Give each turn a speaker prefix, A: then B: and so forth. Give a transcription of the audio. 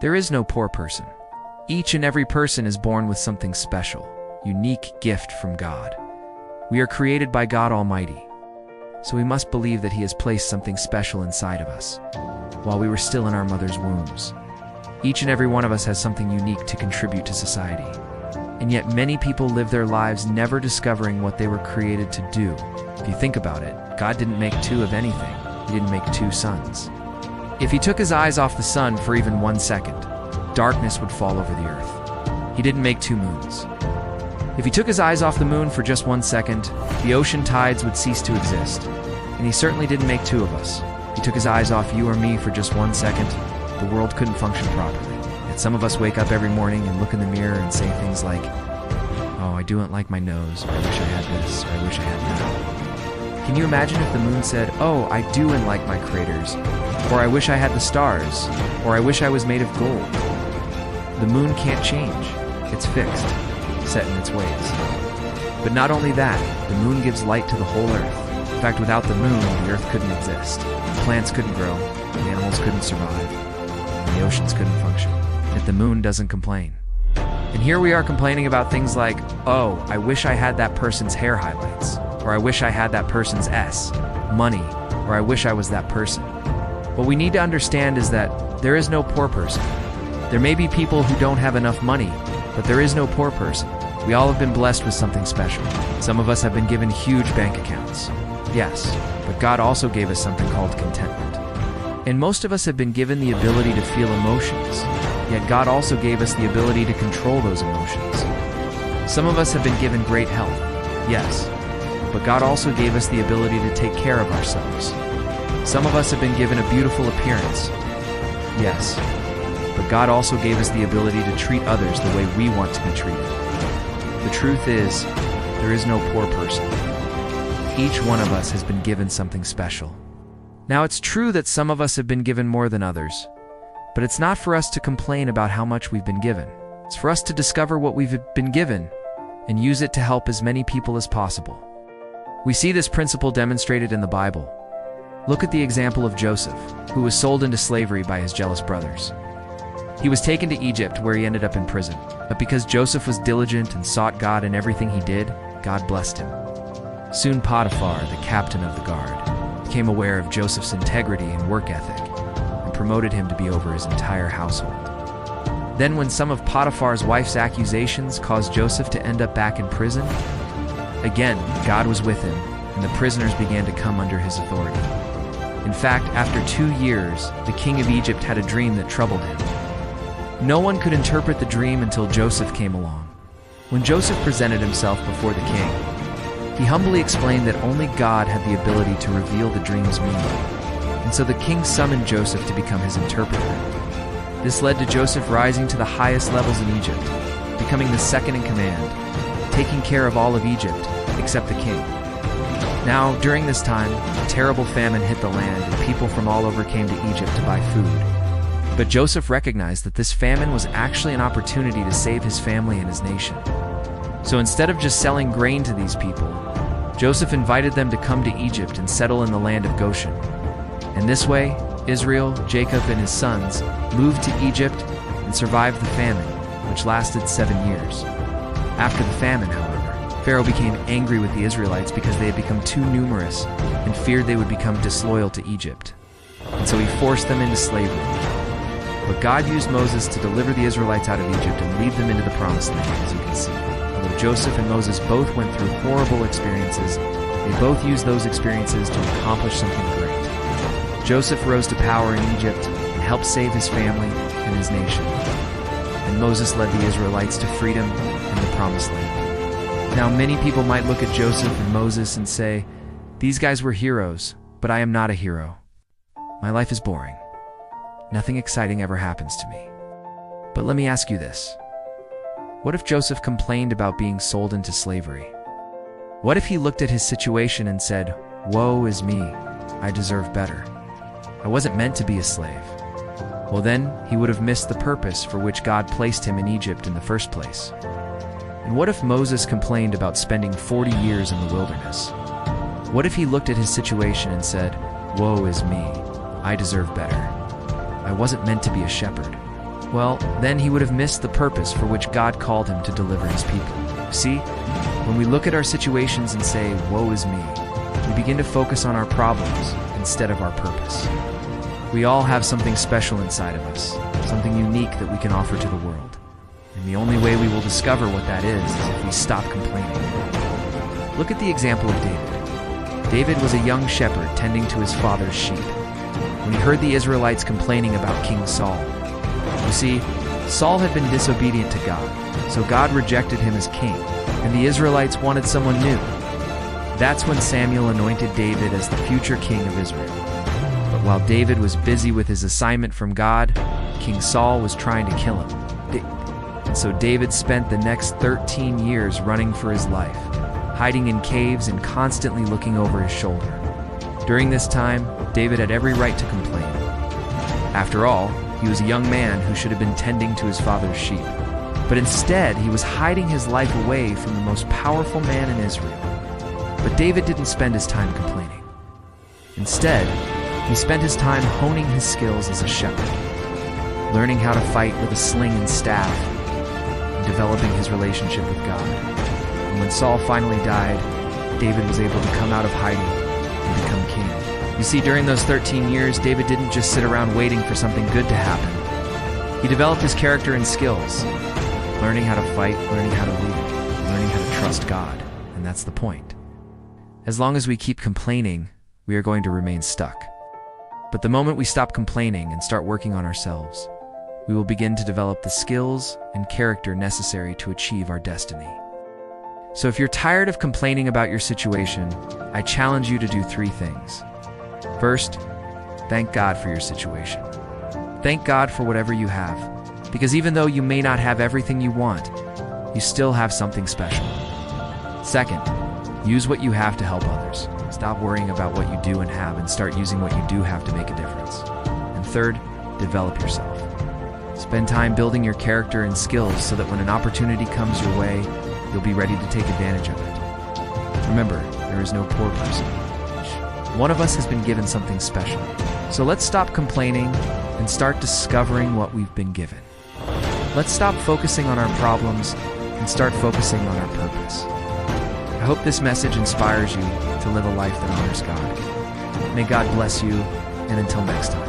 A: There is no poor person. Each and every person is born with something special, unique gift from God. We are created by God Almighty, so we must believe that He has placed something special inside of us while we were still in our mother's wombs. Each and every one of us has something unique to contribute to society. And yet many people live their lives never discovering what they were created to do. If you think about it, God didn't make two of anything. He didn't make two suns. If He took His eyes off the sun for even 1 second, darkness would fall over the earth. He didn't make two moons. If He took His eyes off the moon for just 1 second, the ocean tides would cease to exist. And He certainly didn't make two of us. If He took His eyes off you or me for just 1 second, the world couldn't function properly. Yet some of us wake up every morning and look in the mirror and say things like, "Oh, I don't like my nose," or "I wish I had this," or "I wish I had that." Can you imagine if the moon said, "Oh, I do like my craters," or "I wish I had the stars," or "I wish I was made of gold"? The moon can't change. It's fixed, set in its ways. But not only that, the moon gives light to the whole earth. In fact, without the moon, the earth couldn't exist. Plants couldn't grow, the animals couldn't survive, and the oceans couldn't function. Yet the moon doesn't complain. And here we are complaining about things like, "Oh, I wish I had that person's hair highlights," or "I wish I had that person's S, money," or "I wish I was that person." What we need to understand is that there is no poor person. There may be people who don't have enough money, but there is no poor person. We all have been blessed with something special. Some of us have been given huge bank accounts. Yes, but God also gave us something called contentment. And most of us have been given the ability to feel emotions, yet God also gave us the ability to control those emotions. Some of us have been given great health, yes, but God also gave us the ability to take care of ourselves. Some of us have been given a beautiful appearance, yes, but God also gave us the ability to treat others the way we want to be treated. The truth is, there is no poor person. Each one of us has been given something special. Now, it's true that some of us have been given more than others, but it's not for us to complain about how much we've been given. It's for us to discover what we've been given and use it to help as many people as possible. We see this principle demonstrated in the Bible. Look at the example of Joseph, who was sold into slavery by his jealous brothers. He was taken to Egypt, where he ended up in prison. But because Joseph was diligent and sought God in everything he did, God blessed him. Soon Potiphar, the captain of the guard, became aware of Joseph's integrity and work ethic and promoted him to be over his entire household. Then when some of Potiphar's wife's accusations caused Joseph to end up back in prison, again, God was with him, and the prisoners began to come under his authority. In fact, after 2 years, the king of Egypt had a dream that troubled him. No one could interpret the dream until Joseph came along. When Joseph presented himself before the king, he humbly explained that only God had the ability to reveal the dream's meaning. And so the king summoned Joseph to become his interpreter. This led to Joseph rising to the highest levels in Egypt, becoming the second in command, taking care of all of Egypt, except the king. Now, during this time, a terrible famine hit the land and people from all over came to Egypt to buy food. But Joseph recognized that this famine was actually an opportunity to save his family and his nation. So instead of just selling grain to these people, Joseph invited them to come to Egypt and settle in the land of Goshen. And this way, Israel, Jacob, and his sons moved to Egypt and survived the famine, which lasted 7 years. After the famine, however, Pharaoh became angry with the Israelites because they had become too numerous and feared they would become disloyal to Egypt. And so he forced them into slavery. But God used Moses to deliver the Israelites out of Egypt and lead them into the Promised Land, as you can see. Although Joseph and Moses both went through horrible experiences, they both used those experiences to accomplish something great. Joseph rose to power in Egypt and helped save his family and his nation. And Moses led the Israelites to freedom and the Promised Land. Now, many people might look at Joseph and Moses and say, "These guys were heroes, but I am not a hero. My life is boring. Nothing exciting ever happens to me." But let me ask you this. What if Joseph complained about being sold into slavery? What if he looked at his situation and said, "Woe is me, I deserve better. I wasn't meant to be a slave"? Well, then he would have missed the purpose for which God placed him in Egypt in the first place. And what if Moses complained about spending 40 years in the wilderness? What if he looked at his situation and said, "Woe is me, I deserve better. I wasn't meant to be a shepherd"? well, then he would have missed the purpose for which God called him to deliver his people. See, when we look at our situations and say, "Woe is me," we begin to focus on our problems instead of our purpose. We all have something special inside of us, something unique that we can offer to the world. And the only way we will discover what that is if we stop complaining. Look at the example of David. David was a young shepherd tending to his father's sheep when he heard the Israelites complaining about King Saul. You see, Saul had been disobedient to God, so God rejected him as king, and the Israelites wanted someone new. That's when Samuel anointed David as the future king of Israel. But while David was busy with his assignment from God, King Saul was trying to kill him. And so David spent the next 13 years running for his life, hiding in caves and constantly looking over his shoulder. During this time, David had every right to complain. After all, he was a young man who should have been tending to his father's sheep. But instead, he was hiding his life away from the most powerful man in Israel. But David didn't spend his time complaining. Instead, he spent his time honing his skills as a shepherd, learning how to fight with a sling and staff, and developing his relationship with God. And when Saul finally died, David was able to come out of hiding and become king. You see, during those 13 years, David didn't just sit around waiting for something good to happen. He developed his character and skills, learning how to fight, learning how to lead, learning how to trust God. And that's the point. As long as we keep complaining, we are going to remain stuck. But the moment we stop complaining and start working on ourselves, we will begin to develop the skills and character necessary to achieve our destiny. So if you're tired of complaining about your situation, I challenge you to do 3 things. First, thank God for your situation. Thank God for whatever you have, because even though you may not have everything you want, you still have something special. Second, use what you have to help others. Stop worrying about what you do and have and start using what you do have to make a difference. And third, develop yourself. Spend time building your character and skills so that when an opportunity comes your way, you'll be ready to take advantage of it. Remember, there is no poor person. One of us has been given something special. So let's stop complaining and start discovering what we've been given. Let's stop focusing on our problems and start focusing on our purpose. I hope this message inspires you to live a life that honors God. May God bless you, and until next time.